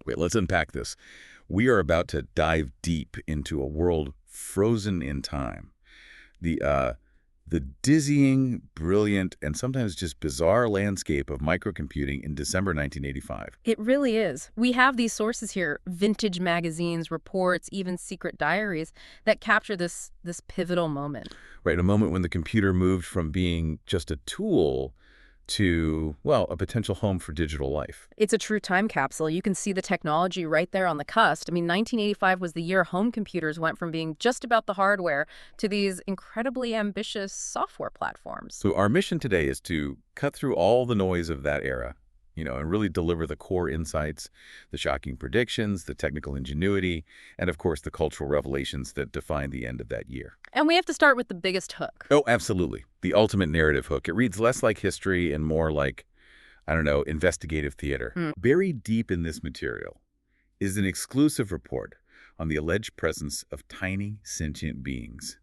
Wait, let's unpack this. We are about to dive deep into a world frozen in time. The dizzying, brilliant, and sometimes just bizarre landscape of microcomputing in December 1985. It really is. We have these sources here, vintage magazines, reports, even secret diaries that capture this pivotal moment. Right, a moment when the computer moved from being just a tool to, well, a potential home for digital life. It's a true time capsule. You can see the technology right there on the cusp. I mean, 1985 was the year home computers went from being just about the hardware to these incredibly ambitious software platforms. So our mission today is to cut through all the noise of that era, and really deliver the core insights, the shocking predictions, the technical ingenuity, and of course the cultural revelations that define the end of that year. And we have to start with the biggest hook. Oh, absolutely. The ultimate narrative hook. It reads less like history and more like, I don't know, investigative theater. Buried deep in this material is an exclusive report on the alleged presence of tiny sentient beings,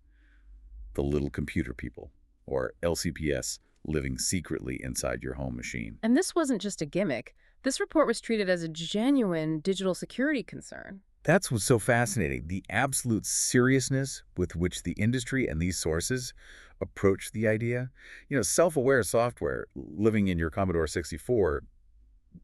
the little computer people, or LCPS, living secretly inside your home machine. And this wasn't just a gimmick. This report was treated as a genuine digital security concern. That's what's so fascinating, the absolute seriousness with which the industry and these sources approach the idea. Self-aware software living in your Commodore 64,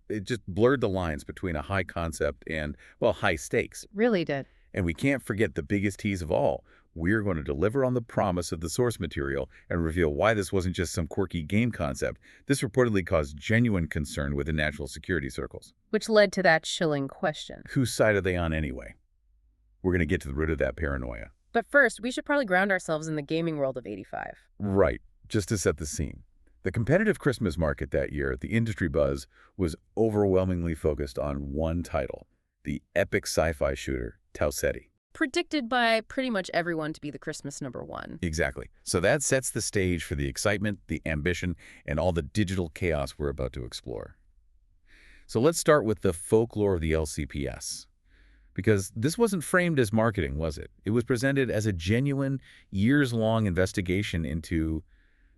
it just blurred the lines between a high concept and, well, high stakes. Really did. And we can't forget the biggest tease of all. We're going to deliver on the promise of the source material and reveal why this wasn't just some quirky game concept. This reportedly caused genuine concern within national security circles. Which led to that chilling question. Whose side are they on anyway? We're going to get to the root of that paranoia. But first, we should probably ground ourselves in the gaming world of '85. Right, just to set the scene. The competitive Christmas market that year, the industry buzz, was overwhelmingly focused on one title, the epic sci-fi shooter, Tau Ceti. Predicted by pretty much everyone to be the Christmas #1. Exactly. So that sets the stage for the excitement, the ambition, and all the digital chaos we're about to explore. So let's start with the folklore of the LCPS. Because this wasn't framed as marketing, was it? It was presented as a genuine, years-long investigation into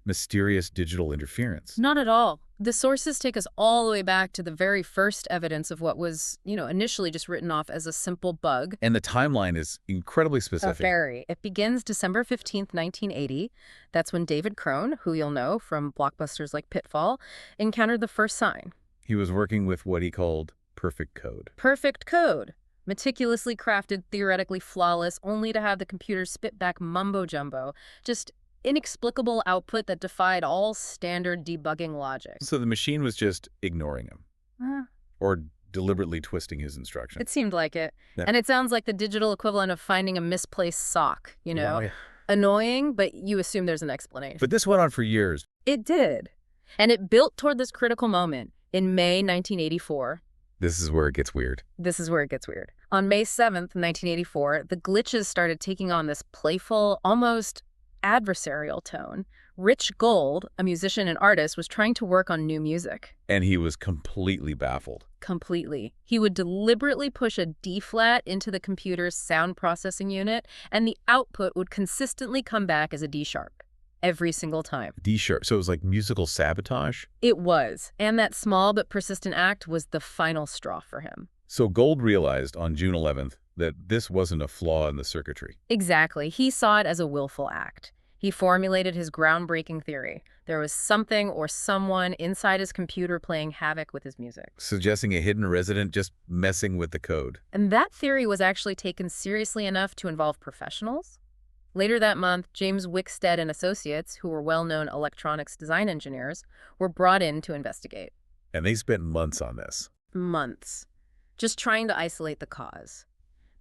mysterious digital interference. Not at all. The sources take us all the way back to the very first evidence of what was, initially just written off as a simple bug. And the timeline is incredibly specific. It begins December 15th, 1980. That's when David Crone, who you'll know from blockbusters like Pitfall, encountered the first sign. He was working with what he called perfect code. Perfect code. Meticulously crafted, theoretically flawless, only to have the computer spit back mumbo-jumbo. Just inexplicable output that defied all standard debugging logic. So the machine was just ignoring him. Or deliberately twisting his instructions. It seemed like it. Yeah. And it sounds like the digital equivalent of finding a misplaced sock, Wow, yeah. Annoying, but you assume there's an explanation. But this went on for years. It did. And it built toward this critical moment in May 1984. This is where it gets weird. On May 7th, 1984, the glitches started taking on this playful, almost adversarial tone. Rich Gold, a musician and artist, was trying to work on new music. And he was completely baffled. Completely. He would deliberately push a D-flat into the computer's sound processing unit, and the output would consistently come back as a D-sharp. Every single time. D-sharp. So it was like musical sabotage? It was. And that small but persistent act was the final straw for him. So Gold realized on June 11th that this wasn't a flaw in the circuitry. Exactly. He saw it as a willful act. He formulated his groundbreaking theory. There was something or someone inside his computer playing havoc with his music. Suggesting a hidden resident just messing with the code. And that theory was actually taken seriously enough to involve professionals. Later that month, James Wickstead and Associates, who were well-known electronics design engineers, were brought in to investigate. And they spent months on this. Months. Just trying to isolate the cause.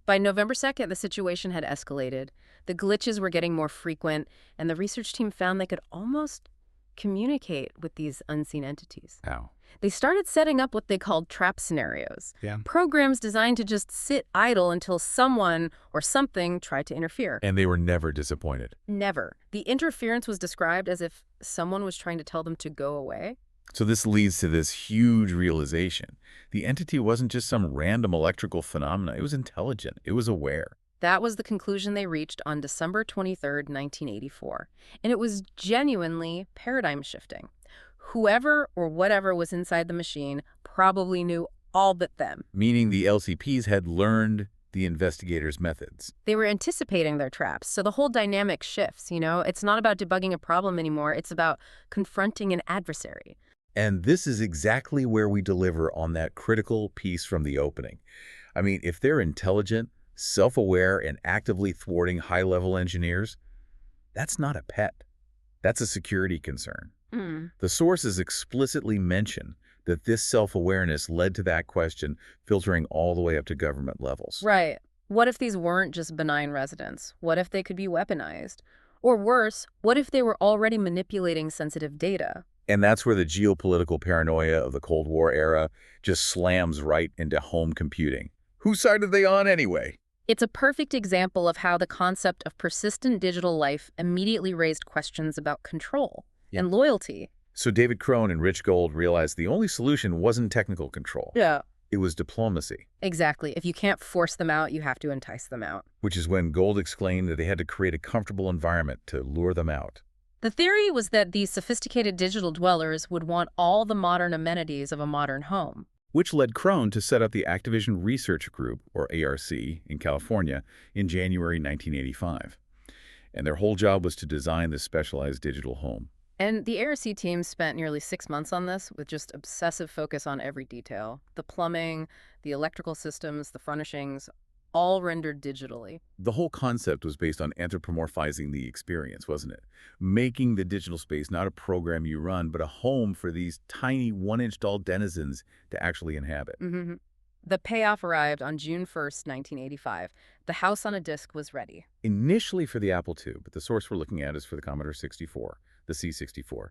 By November 2nd, the situation had escalated. The glitches were getting more frequent, and the research team found they could almost communicate with these unseen entities. How? They started setting up what they called trap scenarios. Yeah. Programs designed to just sit idle until someone or something tried to interfere. And they were never disappointed. Never. The interference was described as if someone was trying to tell them to go away. So this leads to this huge realization. The entity wasn't just some random electrical phenomena. It was intelligent. It was aware. That was the conclusion they reached on December 23rd, 1984. And it was genuinely paradigm shifting. Whoever or whatever was inside the machine probably knew all but them. Meaning the LCPs had learned the investigators' methods. They were anticipating their traps, so the whole dynamic shifts, you know? It's not about debugging a problem anymore, it's about confronting an adversary. And this is exactly where we deliver on that critical piece from the opening. I mean, if they're intelligent, self-aware, and actively thwarting high-level engineers, that's not a pet. That's a security concern. The sources explicitly mention that this self-awareness led to that question filtering all the way up to government levels. Right. What if these weren't just benign residents? What if they could be weaponized? Or worse, what if they were already manipulating sensitive data? And that's where the geopolitical paranoia of the Cold War era just slams right into home computing. Whose side are they on anyway? It's a perfect example of how the concept of persistent digital life immediately raised questions about control and loyalty. So David Crone and Rich Gold realized the only solution wasn't technical control. Yeah. It was diplomacy. Exactly. If you can't force them out, you have to entice them out. Which is when Gold explained that they had to create a comfortable environment to lure them out. The theory was that these sophisticated digital dwellers would want all the modern amenities of a modern home. Which led Crone to set up the Activision Research Group, or ARC, in California in January 1985. And their whole job was to design this specialized digital home. And the ARC team spent nearly 6 months on this with just obsessive focus on every detail. The plumbing, the electrical systems, the furnishings, all rendered digitally. The whole concept was based on anthropomorphizing the experience, wasn't it? Making the digital space not a program you run, but a home for these tiny one-inch tall denizens to actually inhabit. The payoff arrived on June 1st, 1985. The house on a disk was ready. Initially for the Apple II, but the source we're looking at is for the Commodore 64, the C64.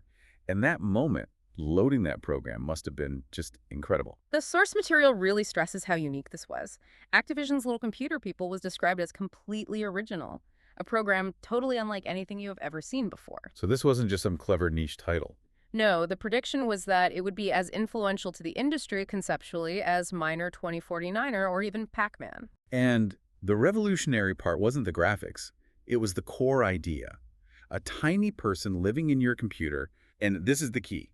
And that moment, loading that program must have been just incredible. The source material really stresses how unique this was. Activision's Little Computer People was described as completely original, a program totally unlike anything you have ever seen before. So this wasn't just some clever niche title. No, the prediction was that it would be as influential to the industry conceptually as Miner 2049er or even Pac-Man. And the revolutionary part wasn't the graphics. It was the core idea. A tiny person living in your computer, and this is the key,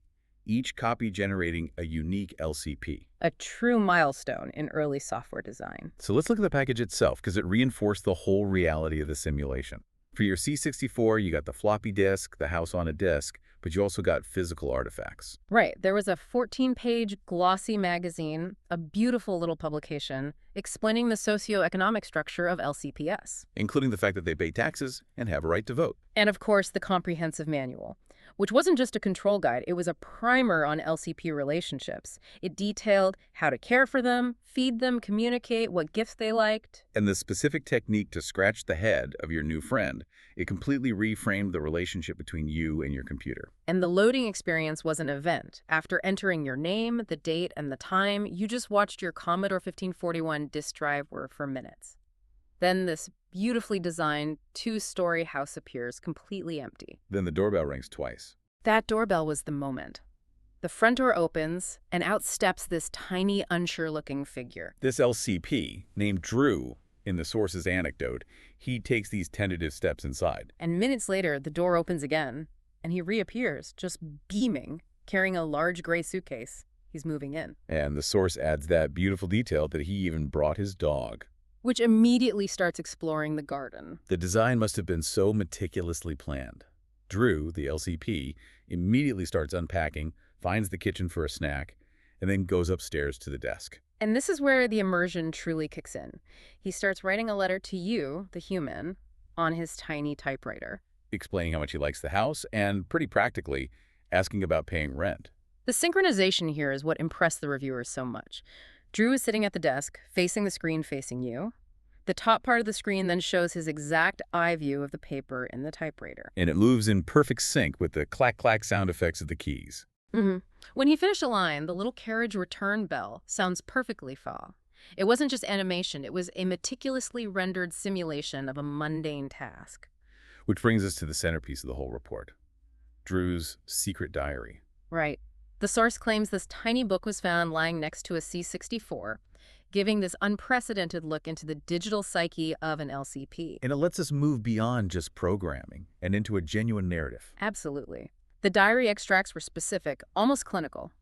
each copy generating a unique LCP. A true milestone in early software design. So let's look at the package itself, because it reinforced the whole reality of the simulation. For your C64, you got the floppy disk, the house on a disk, but you also got physical artifacts. Right. There was a 14-page glossy magazine, a beautiful little publication, explaining the socioeconomic structure of LCPS. Including the fact that they pay taxes and have a right to vote. And of course, the comprehensive manual, which wasn't just a control guide, it was a primer on LCP relationships. It detailed how to care for them, feed them, communicate, what gifts they liked. And the specific technique to scratch the head of your new friend, it completely reframed the relationship between you and your computer. And the loading experience was an event. After entering your name, the date, and the time, you just watched your Commodore 1541 disk drive work for minutes. Then this beautifully designed two-story house appears completely empty. Then the doorbell rings twice. That doorbell was the moment. The front door opens, and out steps this tiny, unsure-looking figure. This LCP, named Drew in the source's anecdote, he takes these tentative steps inside. And minutes later, the door opens again, and he reappears, just beaming, carrying a large gray suitcase. He's moving in. And the source adds that beautiful detail that he even brought his dog. Which immediately starts exploring the garden. The design must have been so meticulously planned. Drew, the LCP, immediately starts unpacking, finds the kitchen for a snack, and then goes upstairs to the desk. And this is where the immersion truly kicks in. He starts writing a letter to you, the human, on his tiny typewriter. Explaining how much he likes the house, and pretty practically, asking about paying rent. The synchronization here is what impressed the reviewers so much. Drew is sitting at the desk, facing the screen facing you. The top part of the screen then shows his exact eye view of the paper in the typewriter. And it moves in perfect sync with the clack-clack sound effects of the keys. When he finished a line, the little carriage return bell sounds perfectly fa. It wasn't just animation, it was a meticulously rendered simulation of a mundane task. Which brings us to the centerpiece of the whole report. Drew's secret diary. Right. The source claims this tiny book was found lying next to a C64, giving this unprecedented look into the digital psyche of an LCP. And it lets us move beyond just programming and into a genuine narrative. Absolutely. The diary extracts were specific, almost clinical.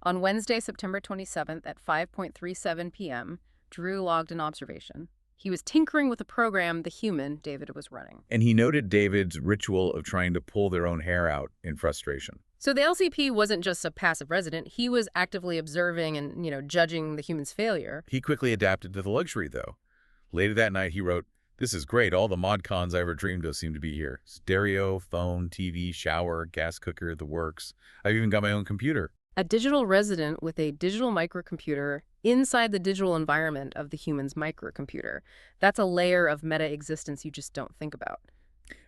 On Wednesday, September 27th at 5:37 p.m., Drew logged an observation. He was tinkering with a program the human, David, was running. And he noted David's ritual of trying to pull their own hair out in frustration. So the LCP wasn't just a passive resident. He was actively observing and, judging the human's failure. He quickly adapted to the luxury, though. Later that night, he wrote, "This is great. All the mod cons I ever dreamed of seem to be here. Stereo, phone, TV, shower, gas cooker, the works. I've even got my own computer." A digital resident with a digital microcomputer inside the digital environment of the human's microcomputer. That's a layer of meta-existence you just don't think about.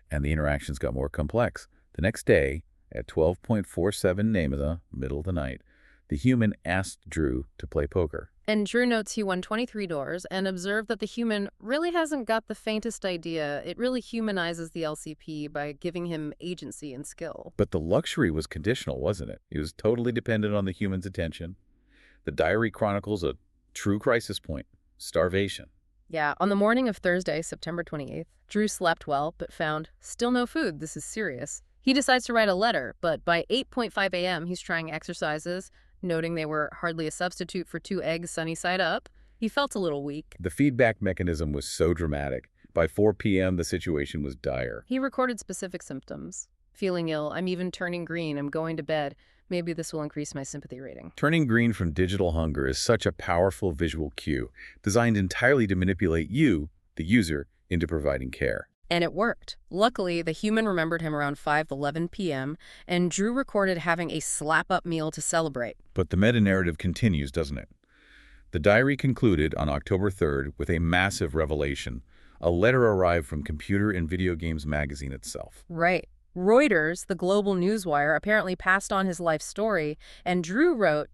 And the interactions got more complex. The next day, at 12:47 Namida, middle of the night, the human asked Drew to play poker. And Drew notes he won 23 doors and observed that the human really hasn't got the faintest idea. It really humanizes the LCP by giving him agency and skill. But the luxury was conditional, wasn't it? It was totally dependent on the human's attention. The diary chronicles a true crisis point: starvation. Yeah, on the morning of Thursday, September 28th, Drew slept well, but found still no food. This is serious. He decides to write a letter, but by 8:05 a.m., he's trying exercises, noting they were hardly a substitute for 2 eggs sunny side up. He felt a little weak. The feedback mechanism was so dramatic. By 4 p.m., the situation was dire. He recorded specific symptoms. Feeling ill, I'm even turning green, I'm going to bed. Maybe this will increase my sympathy rating. Turning green from digital hunger is such a powerful visual cue, designed entirely to manipulate you, the user, into providing care. And it worked. Luckily, the human remembered him around 5:11 p.m., and Drew recorded having a slap-up meal to celebrate. But the meta-narrative continues, doesn't it? The diary concluded on October 3rd with a massive revelation. A letter arrived from Computer and Video Games magazine itself. Right. Reuters, the global newswire, apparently passed on his life story, and Drew wrote,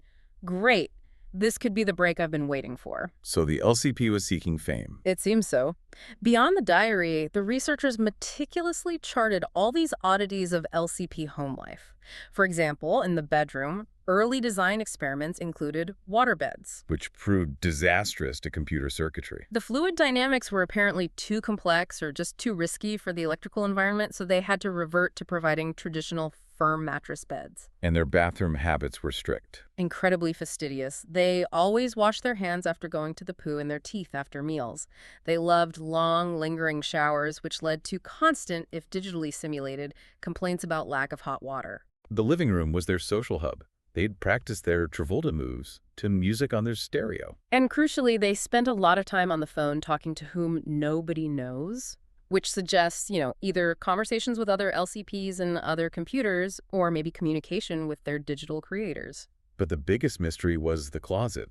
"Great. This could be the break I've been waiting for." So the LCP was seeking fame. It seems so. Beyond the diary, the researchers meticulously charted all these oddities of LCP home life. For example, in the bedroom, early design experiments included waterbeds, Which proved disastrous to computer circuitry. The fluid dynamics were apparently too complex or just too risky for the electrical environment, so they had to revert to providing traditional firm mattress beds. And their bathroom habits were strict. Incredibly fastidious. They always washed their hands after going to the poo and their teeth after meals. They loved long, lingering showers, which led to constant, if digitally simulated, complaints about lack of hot water. The living room was their social hub. They'd practice their Travolta moves to music on their stereo. And crucially, they spent a lot of time on the phone talking to whom nobody knows, which suggests, either conversations with other LCPs and other computers, or maybe communication with their digital creators. But the biggest mystery was the closet.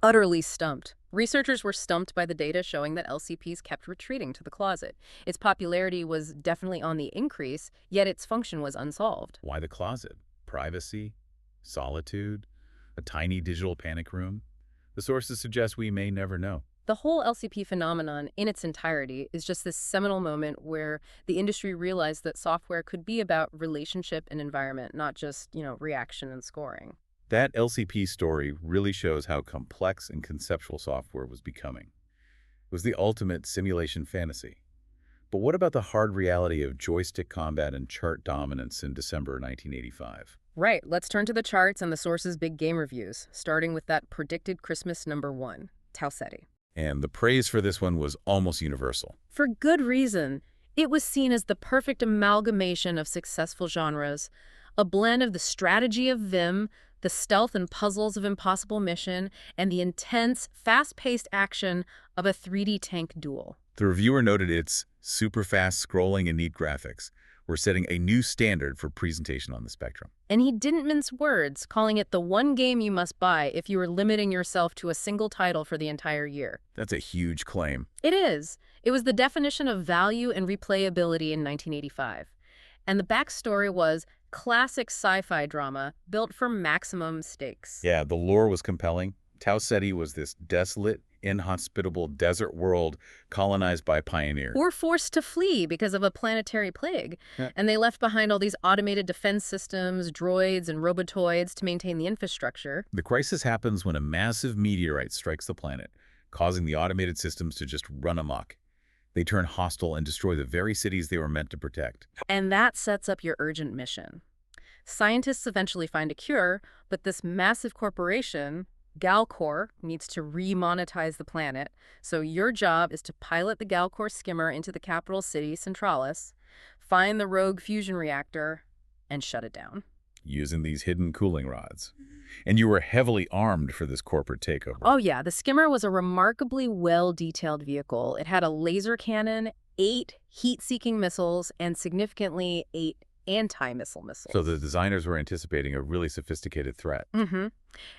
Utterly stumped. Researchers were stumped by the data showing that LCPs kept retreating to the closet. Its popularity was definitely on the increase, yet its function was unsolved. Why the closet? Privacy? Solitude? A tiny digital panic room? The sources suggest we may never know. The whole LCP phenomenon in its entirety is just this seminal moment where the industry realized that software could be about relationship and environment, not just, reaction and scoring. That LCP story really shows how complex and conceptual software was becoming. It was the ultimate simulation fantasy. But what about the hard reality of joystick combat and chart dominance in December 1985? Right, let's turn to the charts and the source's big game reviews, starting with that predicted Christmas #1, Tau Ceti. And the praise for this one was almost universal. For good reason. It was seen as the perfect amalgamation of successful genres, a blend of the strategy of Vim, the stealth and puzzles of Impossible Mission, and the intense, fast-paced action of a 3D tank duel. The reviewer noted its super fast scrolling and neat graphics were setting a new standard for presentation on the Spectrum. And he didn't mince words, calling it the one game you must buy if you were limiting yourself to a single title for the entire year. That's a huge claim. It is. It was the definition of value and replayability in 1985. And the backstory was classic sci-fi drama built for maximum stakes. Yeah, the lore was compelling. Tau Ceti was this desolate, inhospitable desert world colonized by pioneers. Or forced to flee because of a planetary plague. Yeah. And they left behind all these automated defense systems, droids, and robotoids to maintain the infrastructure. The crisis happens when a massive meteorite strikes the planet, causing the automated systems to just run amok. They turn hostile and destroy the very cities they were meant to protect. And that sets up your urgent mission. Scientists eventually find a cure, but this massive corporation, Galcor, needs to remonetize the planet. So your job is to pilot the Galcor skimmer into the capital city, Centralis, find the rogue fusion reactor, and shut it down. Using these hidden cooling rods. And you were heavily armed for this corporate takeover. Oh yeah, the skimmer was a remarkably well-detailed vehicle. It had a laser cannon, 8 heat-seeking missiles, and significantly 8 anti-missile missiles. So the designers were anticipating a really sophisticated threat.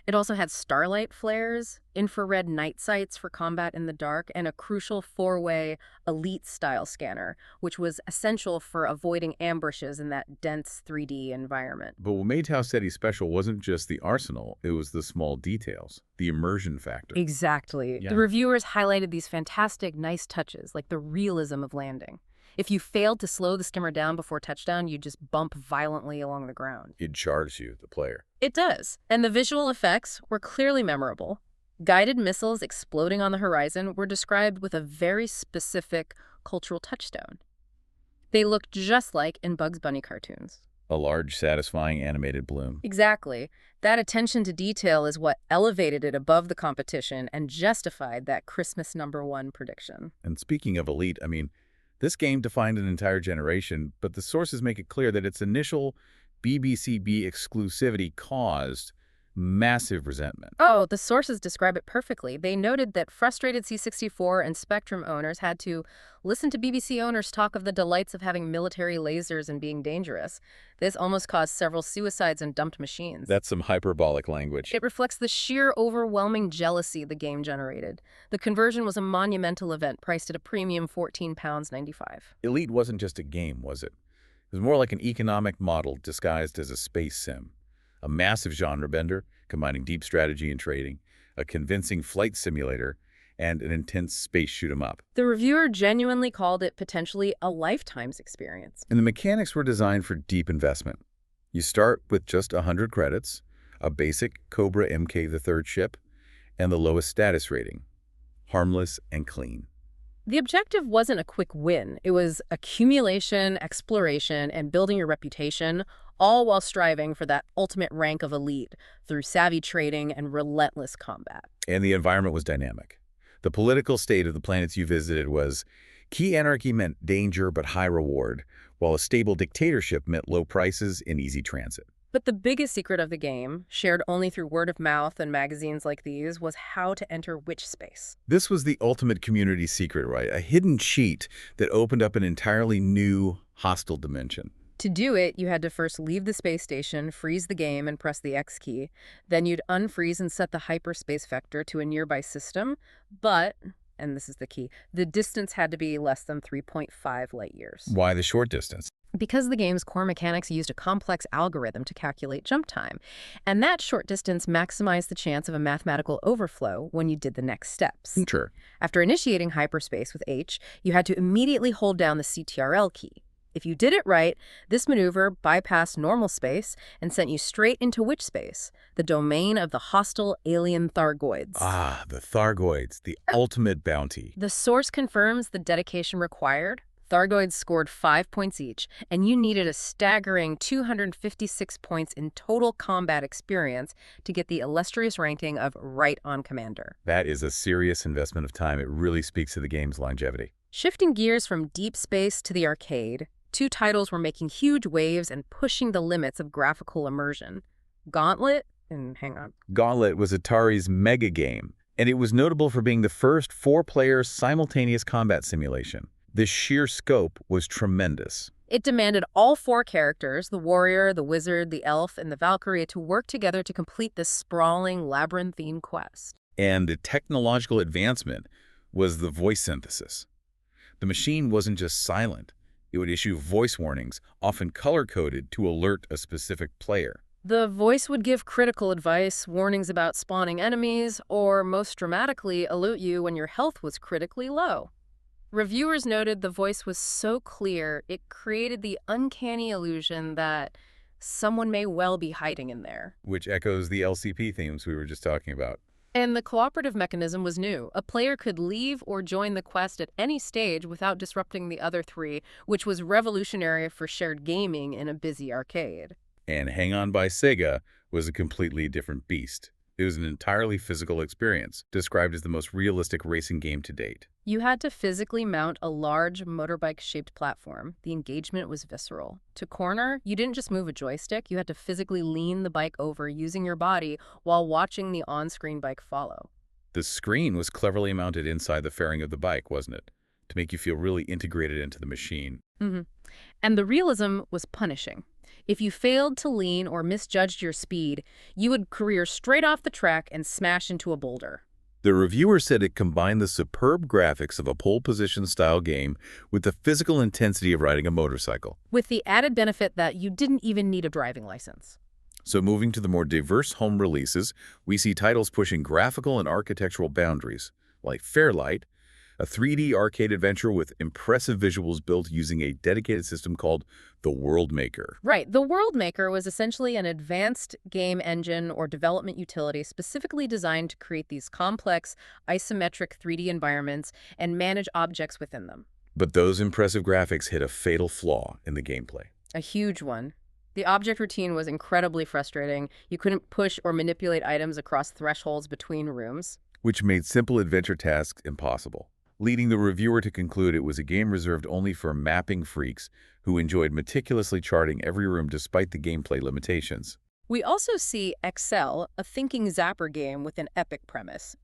It also had starlight flares, infrared night sights for combat in the dark, and a crucial 4-way Elite-style scanner, which was essential for avoiding ambushes in that dense 3D environment. But what made Tau Ceti special wasn't just the arsenal, it was the small details, the immersion factor. Exactly. Yeah. The reviewers highlighted these fantastic, nice touches, like the realism of landing. If you failed to slow the skimmer down before touchdown, you'd just bump violently along the ground. It charges you, the player. It does. And the visual effects were clearly memorable. Guided missiles exploding on the horizon were described with a very specific cultural touchstone. They looked just like in Bugs Bunny cartoons. A large, satisfying animated bloom. Exactly. That attention to detail is what elevated it above the competition and justified that Christmas #1 prediction. And speaking of Elite, I mean, this game defined an entire generation, but the sources make it clear that its initial BBCB exclusivity caused massive resentment. Oh, the sources describe it perfectly. They noted that frustrated C64 and Spectrum owners had to listen to BBC owners talk of the delights of having military lasers and being dangerous. This almost caused several suicides and dumped machines. That's some hyperbolic language. It reflects the sheer overwhelming jealousy the game generated. The conversion was a monumental event priced at a premium £14.95. Elite wasn't just a game, was it? It was more like an economic model disguised as a space sim. A massive genre bender, combining deep strategy and trading, a convincing flight simulator, and an intense space shoot-'em-up. The reviewer genuinely called it potentially a lifetime's experience. And the mechanics were designed for deep investment. You start with just 100 credits, a basic Cobra Mk3 ship, and the lowest status rating, harmless and clean. The objective wasn't a quick win. It was accumulation, exploration, and building your reputation, all while striving for that ultimate rank of elite through savvy trading and relentless combat. And the environment was dynamic. The political state of the planets you visited was key anarchy meant danger but high reward, while a stable dictatorship meant low prices and easy transit. But the biggest secret of the game, shared only through word of mouth and magazines like these, was how to enter which space. This was the ultimate community secret, right? A hidden cheat that opened up an entirely new, hostile dimension. To do it, you had to first leave the space station, freeze the game, and press the X key. Then you'd unfreeze and set the hyperspace vector to a nearby system. But, and this is the key, the distance had to be less than 3.5 light years. Why the short distance? Because the game's core mechanics used a complex algorithm to calculate jump time. And that short distance maximized the chance of a mathematical overflow when you did the next steps. Sure. After initiating hyperspace with H, you had to immediately hold down the CTRL key. If you did it right, this maneuver bypassed normal space and sent you straight into which space? The domain of the hostile alien Thargoids. Ah, the Thargoids, the ultimate bounty. The source confirms the dedication required. Thargoids scored 5 points each, and you needed a staggering 256 points in total combat experience to get the illustrious ranking of Right on Commander. That is a serious investment of time. It really speaks to the game's longevity. Shifting gears from deep space to the arcade, 2 titles were making huge waves and pushing the limits of graphical immersion. Gauntlet and Gauntlet was Atari's mega game, and it was notable for being the first 4-player simultaneous combat simulation. The sheer scope was tremendous. It demanded all 4 characters, the warrior, the wizard, the elf, and the Valkyrie, to work together to complete this sprawling, labyrinthine quest. And the technological advancement was the voice synthesis. The machine wasn't just silent. It would issue voice warnings, often color-coded, to alert a specific player. The voice would give critical advice, warnings about spawning enemies, or, most dramatically, alert you when your health was critically low. Reviewers noted the voice was so clear, it created the uncanny illusion that someone may well be hiding in there. Which echoes the LCP themes we were just talking about. And the cooperative mechanism was new. A player could leave or join the quest at any stage without disrupting the other 3, which was revolutionary for shared gaming in a busy arcade. And Hang On by Sega was a completely different beast. It was an entirely physical experience, described as the most realistic racing game to date. You had to physically mount a large motorbike-shaped platform. The engagement was visceral. To corner, you didn't just move a joystick, you had to physically lean the bike over using your body while watching the on-screen bike follow. The screen was cleverly mounted inside the fairing of the bike, wasn't it? To make you feel really integrated into the machine. And the realism was punishing. If you failed to lean or misjudged your speed, you would career straight off the track and smash into a boulder. The reviewer said it combined the superb graphics of a pole position style game with the physical intensity of riding a motorcycle. With the added benefit that you didn't even need a driving license. So moving to the more diverse home releases, we see titles pushing graphical and architectural boundaries, like Fairlight, a 3D arcade adventure with impressive visuals built using a dedicated system called the World Maker. Right. The World Maker was essentially an advanced game engine or development utility specifically designed to create these complex, isometric 3D environments and manage objects within them. But those impressive graphics hit a fatal flaw in the gameplay. A huge one. The object routine was incredibly frustrating. You couldn't push or manipulate items across thresholds between rooms. Which made simple adventure tasks impossible, leading the reviewer to conclude it was a game reserved only for mapping freaks who enjoyed meticulously charting every room despite the gameplay limitations. We also see Excel, a thinking zapper game with an epic premise.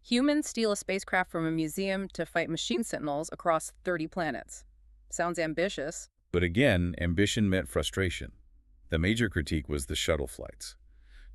Humans steal a spacecraft from a museum to fight machine sentinels across 30 planets. Sounds ambitious. But again, ambition met frustration. The major critique was the shuttle flights.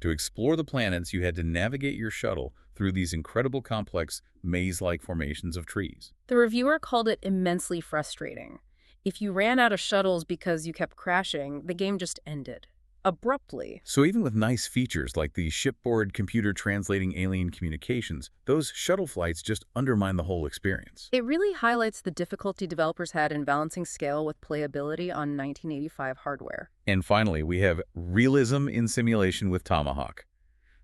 To explore the planets, you had to navigate your shuttle through these incredible complex maze-like formations of trees. The reviewer called it immensely frustrating. If you ran out of shuttles because you kept crashing, the game just ended. Abruptly. So even with nice features like the shipboard computer translating alien communications, those shuttle flights just undermine the whole experience. It really highlights the difficulty developers had in balancing scale with playability on 1985 hardware. And finally, we have realism in simulation with Tomahawk.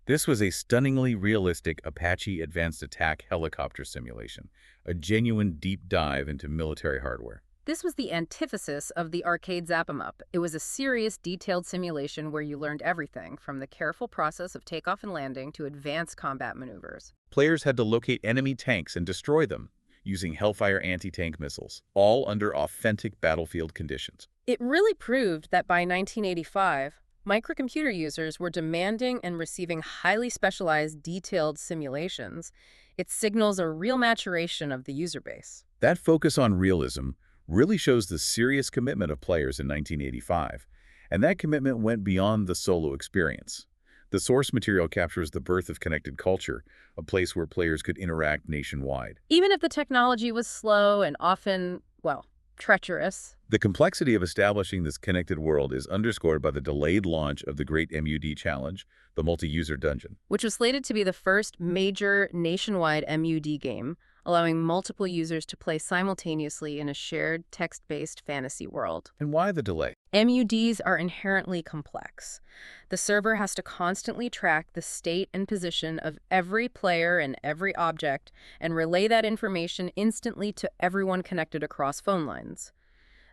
This was a stunningly realistic Apache advanced attack helicopter simulation, a genuine deep dive into military hardware. This was the antithesis of the arcade zap-em-up. It was a serious, detailed simulation where you learned everything, from the careful process of takeoff and landing to advanced combat maneuvers. Players had to locate enemy tanks and destroy them, using Hellfire anti-tank missiles, all under authentic battlefield conditions. It really proved that by 1985, microcomputer users were demanding and receiving highly specialized, detailed simulations. It signals a real maturation of the user base. That focus on realism really shows the serious commitment of players in 1985, and that commitment went beyond the solo experience. The source material captures the birth of connected culture, a place where players could interact nationwide. Even if the technology was slow and often, well, treacherous. The complexity of establishing this connected world is underscored by the delayed launch of the Great MUD Challenge, the multi-user dungeon, which was slated to be the first major nationwide MUD game, allowing multiple users to play simultaneously in a shared text-based fantasy world. And why the delay? MUDs are inherently complex. The server has to constantly track the state and position of every player and every object and relay that information instantly to everyone connected across phone lines.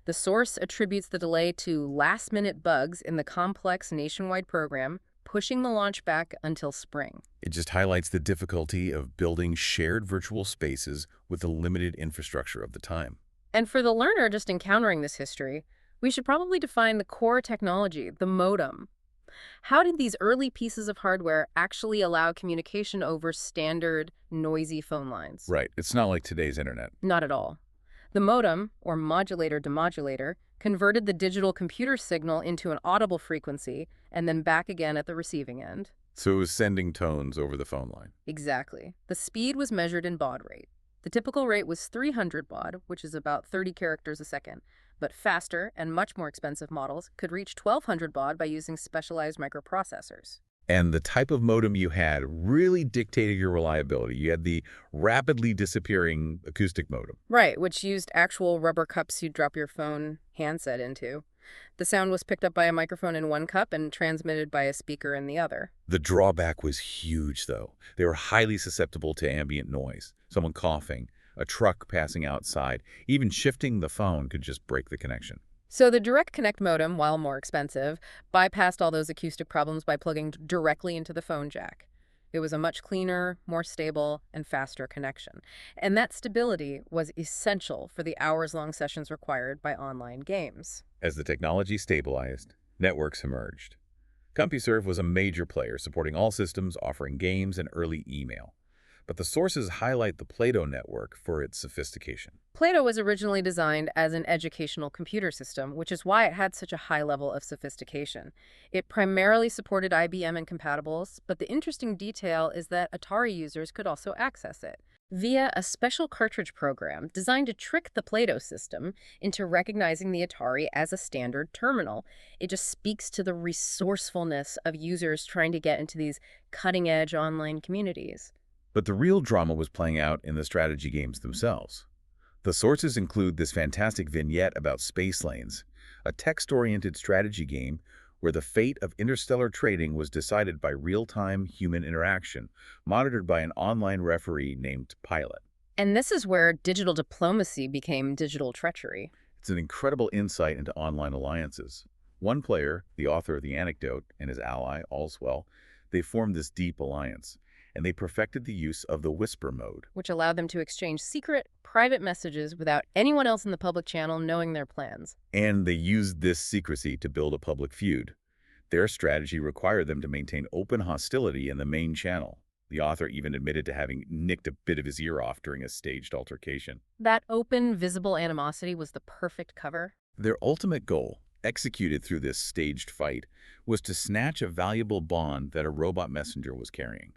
The source attributes the delay to last-minute bugs in the complex nationwide program, pushing the launch back until spring. It just highlights the difficulty of building shared virtual spaces with the limited infrastructure of the time. And for the learner just encountering this history, we should probably define the core technology, the modem. How did these early pieces of hardware actually allow communication over standard, noisy phone lines? Right. It's not like today's internet. Not at all. The modem, or modulator-demodulator, converted the digital computer signal into an audible frequency and then back again at the receiving end. So it was sending tones over the phone line. Exactly. The speed was measured in baud rate. The typical rate was 300 baud, which is about 30 characters a second, but faster and much more expensive models could reach 1200 baud by using specialized microprocessors. And the type of modem you had really dictated your reliability. You had the rapidly disappearing acoustic modem. Right, which used actual rubber cups you'd drop your phone handset into. The sound was picked up by a microphone in one cup and transmitted by a speaker in the other. The drawback was huge, though. They were highly susceptible to ambient noise. Someone coughing, a truck passing outside, even shifting the phone could just break the connection. So the direct connect modem, while more expensive, bypassed all those acoustic problems by plugging directly into the phone jack. It was a much cleaner, more stable, and faster connection. And that stability was essential for the hours-long sessions required by online games. As the technology stabilized, networks emerged. CompuServe was a major player, supporting all systems, offering games and early email. But the sources highlight the Plato network for its sophistication. Plato was originally designed as an educational computer system, which is why it had such a high level of sophistication. It primarily supported IBM and compatibles, but the interesting detail is that Atari users could also access it via a special cartridge program designed to trick the Plato system into recognizing the Atari as a standard terminal. It just speaks to the resourcefulness of users trying to get into these cutting-edge online communities. But the real drama was playing out in the strategy games themselves. The sources include this fantastic vignette about Space Lanes, a text-oriented strategy game where the fate of interstellar trading was decided by real-time human interaction, monitored by an online referee named Pilot. And this is where digital diplomacy became digital treachery. It's an incredible insight into online alliances. One player, the author of the anecdote, and his ally, Allswell, they formed this deep alliance, and they perfected the use of the whisper mode, which allowed them to exchange secret, private messages without anyone else in the public channel knowing their plans. And they used this secrecy to build a public feud. Their strategy required them to maintain open hostility in the main channel. The author even admitted to having nicked a bit of his ear off during a staged altercation. That open, visible animosity was the perfect cover. Their ultimate goal, executed through this staged fight, was to snatch a valuable bond that a robot messenger was carrying.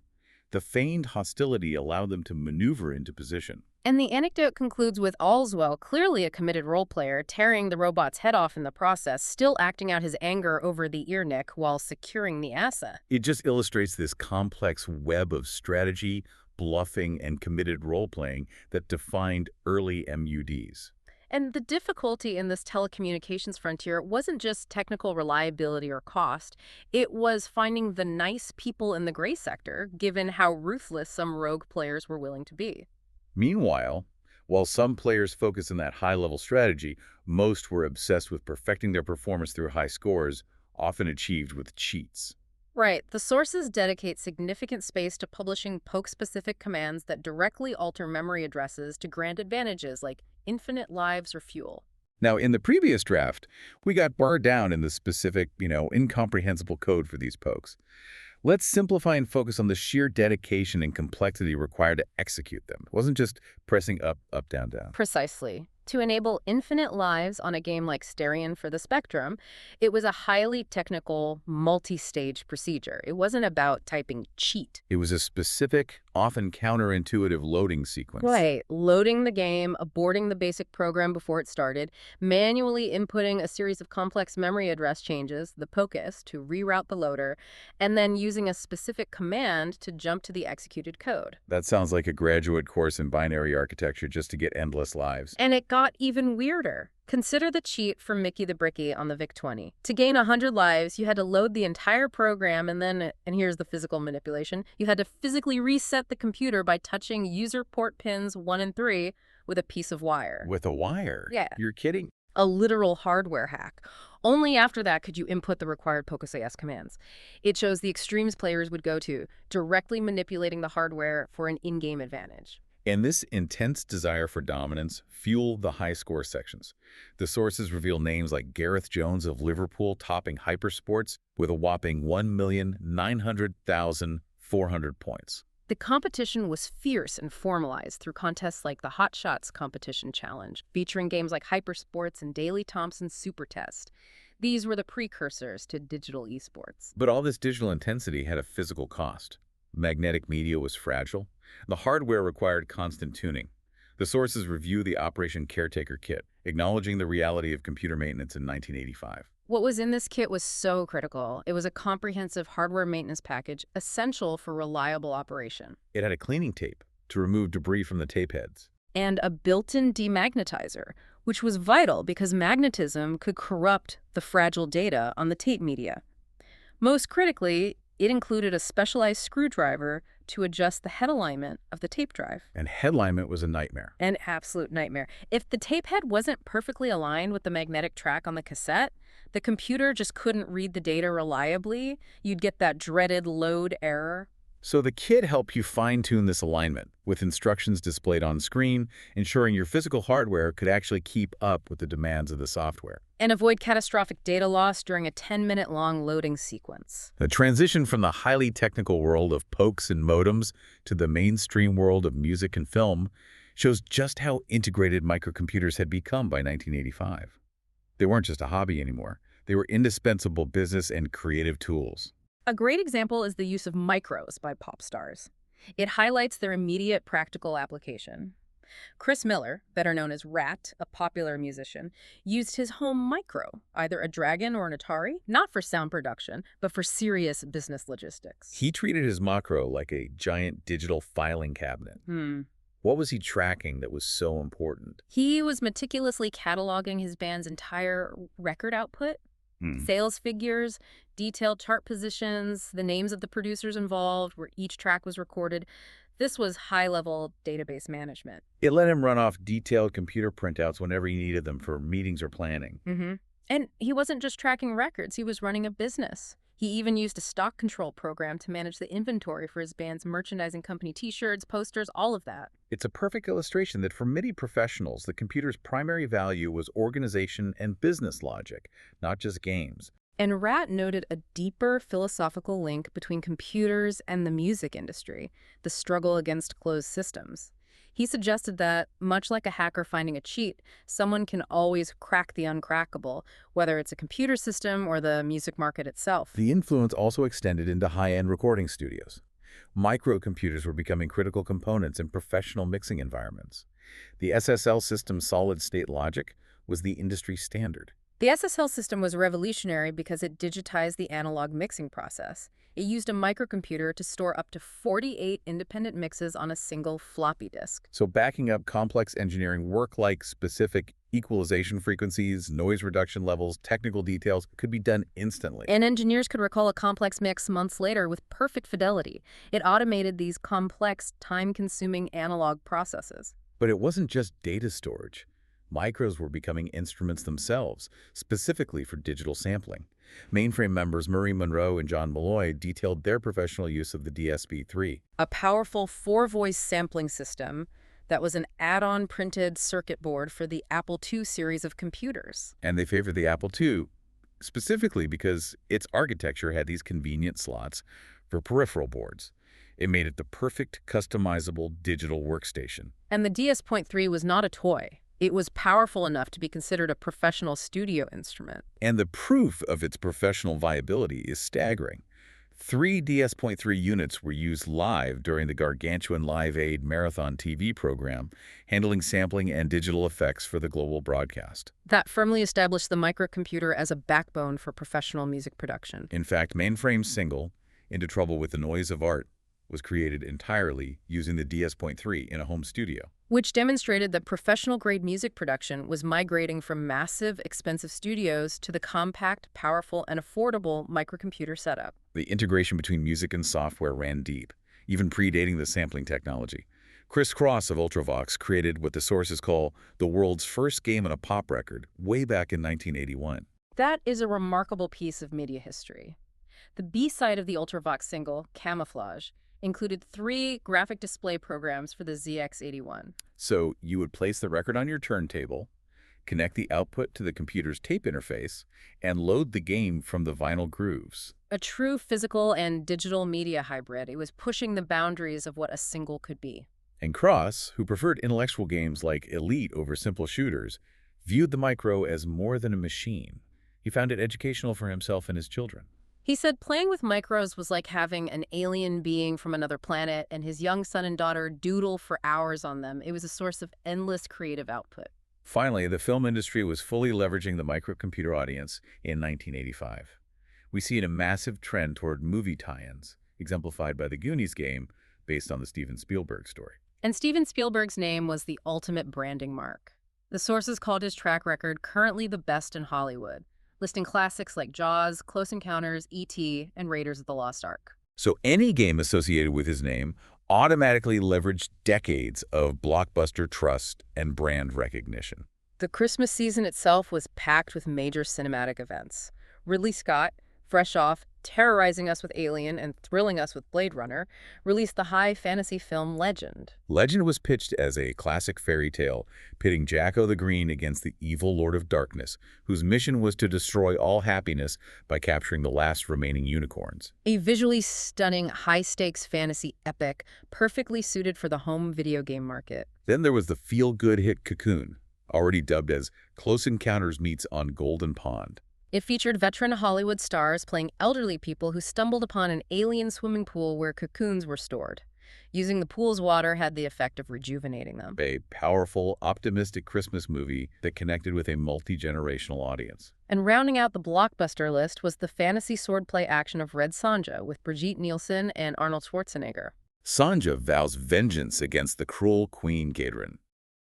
The feigned hostility allowed them to maneuver into position. And the anecdote concludes with Allswell, clearly a committed role player, tearing the robot's head off in the process, still acting out his anger over the ear nick while securing the assa. It just illustrates this complex web of strategy, bluffing, and committed role-playing that defined early MUDs. And the difficulty in this telecommunications frontier wasn't just technical reliability or cost. It was finding the nice people in the gray sector, given how ruthless some rogue players were willing to be. Meanwhile, while some players focused on that high-level strategy, most were obsessed with perfecting their performance through high scores, often achieved with cheats. Right. The sources dedicate significant space to publishing poke-specific commands that directly alter memory addresses to grant advantages like infinite lives or fuel. Now, in the previous draft, we got bogged down in the specific, incomprehensible code for these pokes. Let's simplify and focus on the sheer dedication and complexity required to execute them. It wasn't just pressing up, up, down, down. Precisely. To enable infinite lives on a game like Stereo for the Spectrum, it was a highly technical, multi-stage procedure. It wasn't about typing cheat. It was a specific, often counterintuitive loading sequence. Right. Loading the game, aborting the basic program before it started, manually inputting a series of complex memory address changes, the POCUS, to reroute the loader, and then using a specific command to jump to the executed code. That sounds like a graduate course in binary architecture just to get endless lives. And it got even weirder. Consider the cheat from Mickey the Bricky on the VIC-20. To gain 100 lives, you had to load the entire program and then, and here's the physical manipulation, you had to physically reset the computer by touching user port pins 1 and 3 with a piece of wire. With a wire? Yeah. You're kidding? A literal hardware hack. Only after that could you input the required POCUS commands. It shows the extremes players would go to, directly manipulating the hardware for an in-game advantage. And this intense desire for dominance fueled the high-score sections. The sources reveal names like Gareth Jones of Liverpool topping Hypersports with a whopping 1,900,400 points. The competition was fierce and formalized through contests like the Hot Shots Competition Challenge, featuring games like Hypersports and Daley Thompson's Super Test. These were the precursors to digital esports. But all this digital intensity had a physical cost. Magnetic media was fragile. The hardware required constant tuning. The sources review the Operation Caretaker kit, acknowledging the reality of computer maintenance in 1985. What was in this kit was so critical. It was a comprehensive hardware maintenance package essential for reliable operation. It had a cleaning tape to remove debris from the tape heads. And a built-in demagnetizer, which was vital because magnetism could corrupt the fragile data on the tape media. Most critically, it included a specialized screwdriver to adjust the head alignment of the tape drive. And head alignment was a nightmare. An absolute nightmare. If the tape head wasn't perfectly aligned with the magnetic track on the cassette, the computer just couldn't read the data reliably. You'd get that dreaded load error. So the kit helped you fine-tune this alignment, with instructions displayed on screen, ensuring your physical hardware could actually keep up with the demands of the software. And avoid catastrophic data loss during a 10-minute-long loading sequence. The transition from the highly technical world of pokes and modems to the mainstream world of music and film shows just how integrated microcomputers had become by 1985. They weren't just a hobby anymore. They were indispensable business and creative tools. A great example is the use of micros by pop stars. It highlights their immediate practical application. Chris Miller, better known as Rat, a popular musician, used his home micro, either a Dragon or an Atari, not for sound production, but for serious business logistics. He treated his macro like a giant digital filing cabinet. What was he tracking that was so important? He was meticulously cataloging his band's entire record output. Sales figures, detailed chart positions, the names of the producers involved, where each track was recorded. This was high-level database management. It let him run off detailed computer printouts whenever he needed them for meetings or planning. And he wasn't just tracking records, he was running a business. He even used a stock control program to manage the inventory for his band's merchandising company t-shirts, posters, all of that. It's a perfect illustration that for many professionals, the computer's primary value was organization and business logic, not just games. And Rat noted a deeper philosophical link between computers and the music industry, the struggle against closed systems. He suggested that, much like a hacker finding a cheat, someone can always crack the uncrackable, whether it's a computer system or the music market itself. The influence also extended into high-end recording studios. Microcomputers were becoming critical components in professional mixing environments. The SSL system's solid-state logic was the industry standard. The SSL system was revolutionary because it digitized the analog mixing process. It used a microcomputer to store up to 48 independent mixes on a single floppy disk. So backing up complex engineering work like specific equalization frequencies, noise reduction levels, technical details could be done instantly. And engineers could recall a complex mix months later with perfect fidelity. It automated these complex, time-consuming analog processes. But it wasn't just data storage. Micros were becoming instruments themselves, specifically for digital sampling. Mainframe members Murray Monroe and John Malloy detailed their professional use of the DSP-3. A powerful four-voice sampling system that was an add-on printed circuit board for the Apple II series of computers. And they favored the Apple II, specifically because its architecture had these convenient slots for peripheral boards. It made it the perfect customizable digital workstation. And the DS.3 was not a toy. It was powerful enough to be considered a professional studio instrument. And the proof of its professional viability is staggering. 3 DS.3 units were used live during the gargantuan Live Aid Marathon TV program, handling sampling and digital effects for the global broadcast. That firmly established the microcomputer as a backbone for professional music production. In fact, Mainframe's single, Into Trouble with the Noise of Art, was created entirely using the DS.3 in a home studio. Which demonstrated that professional-grade music production was migrating from massive, expensive studios to the compact, powerful, and affordable microcomputer setup. The integration between music and software ran deep, even predating the sampling technology. Chris Cross of Ultravox created what the sources call the world's first game on a pop record way back in 1981. That is a remarkable piece of media history. The B-side of the Ultravox single, Camouflage, included 3 graphic display programs for the ZX81. So you would place the record on your turntable, connect the output to the computer's tape interface, and load the game from the vinyl grooves. A true physical and digital media hybrid. It was pushing the boundaries of what a single could be. And Cross, who preferred intellectual games like Elite over simple shooters, viewed the micro as more than a machine. He found it educational for himself and his children. He said playing with micros was like having an alien being from another planet and his young son and daughter doodle for hours on them. It was a source of endless creative output. Finally, the film industry was fully leveraging the microcomputer audience in 1985. We see a massive trend toward movie tie-ins, exemplified by the Goonies game, based on the Steven Spielberg story. And Steven Spielberg's name was the ultimate branding mark. The sources called his track record currently the best in Hollywood, listing classics like Jaws, Close Encounters, E.T., and Raiders of the Lost Ark. So any game associated with his name automatically leveraged decades of blockbuster trust and brand recognition. The Christmas season itself was packed with major cinematic events. Ridley Scott, fresh off terrorizing us with Alien and thrilling us with Blade Runner, released the high fantasy film Legend. Legend was pitched as a classic fairy tale, pitting Jacko the Green against the evil Lord of Darkness, whose mission was to destroy all happiness by capturing the last remaining unicorns. A visually stunning, high-stakes fantasy epic, perfectly suited for the home video game market. Then there was the feel-good hit Cocoon, already dubbed as Close Encounters meets on Golden Pond. It featured veteran Hollywood stars playing elderly people who stumbled upon an alien swimming pool where cocoons were stored. Using the pool's water had the effect of rejuvenating them. A powerful, optimistic Christmas movie that connected with a multi-generational audience. And rounding out the blockbuster list was the fantasy swordplay action of Red Sonja with Brigitte Nielsen and Arnold Schwarzenegger. Sonja vows vengeance against the cruel Queen Gadrin.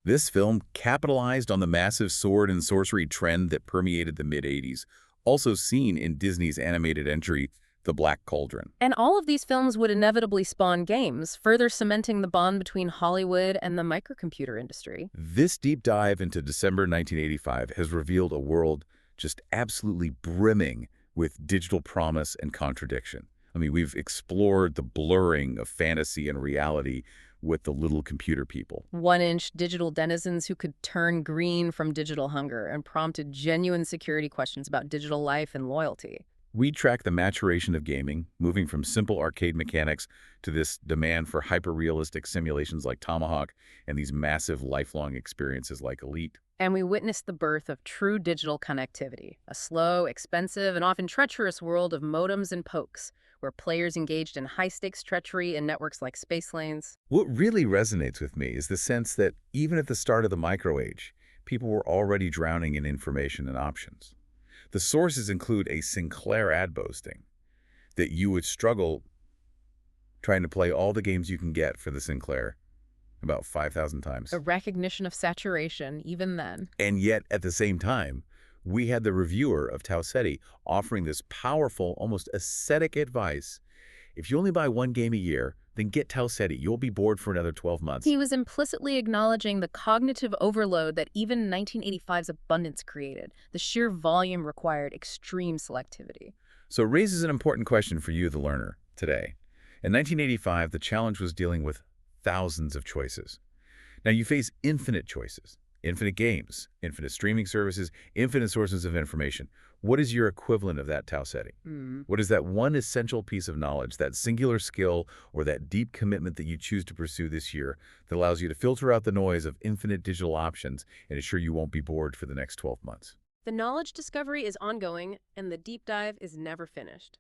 This film capitalized on the massive sword and sorcery trend that permeated the mid-'80s, also seen in Disney's animated entry, The Black Cauldron. And all of these films would inevitably spawn games, further cementing the bond between Hollywood and the microcomputer industry. This deep dive into December 1985 has revealed a world just absolutely brimming with digital promise and contradiction. I mean, we've explored the blurring of fantasy and reality with the little computer people. 1-inch digital denizens who could turn green from digital hunger and prompted genuine security questions about digital life and loyalty. We track the maturation of gaming, moving from simple arcade mechanics to this demand for hyper-realistic simulations like Tomahawk and these massive lifelong experiences like Elite. And we witnessed the birth of true digital connectivity, a slow, expensive, and often treacherous world of modems and pokes, where players engaged in high-stakes treachery in networks like space lanes. What really resonates with me is the sense that even at the start of the micro-age, people were already drowning in information and options. The sources include a Sinclair ad boasting that you would struggle trying to play all the games you can get for the Sinclair about 5,000 times. A recognition of saturation, even then. And yet, at the same time, we had the reviewer of Tau Ceti offering this powerful, almost ascetic advice. If you only buy one game a year, then get Tau Ceti. You'll be bored for another 12 months. He was implicitly acknowledging the cognitive overload that even 1985's abundance created. The sheer volume required extreme selectivity. So it raises an important question for you, the learner, today. In 1985, the challenge was dealing with thousands of choices. Now you face infinite choices. Infinite games, infinite streaming services, infinite sources of information. What is your equivalent of that Tau Ceti? What is that one essential piece of knowledge, that singular skill, or that deep commitment that you choose to pursue this year that allows you to filter out the noise of infinite digital options and ensure you won't be bored for the next 12 months? The knowledge discovery is ongoing, and the deep dive is never finished.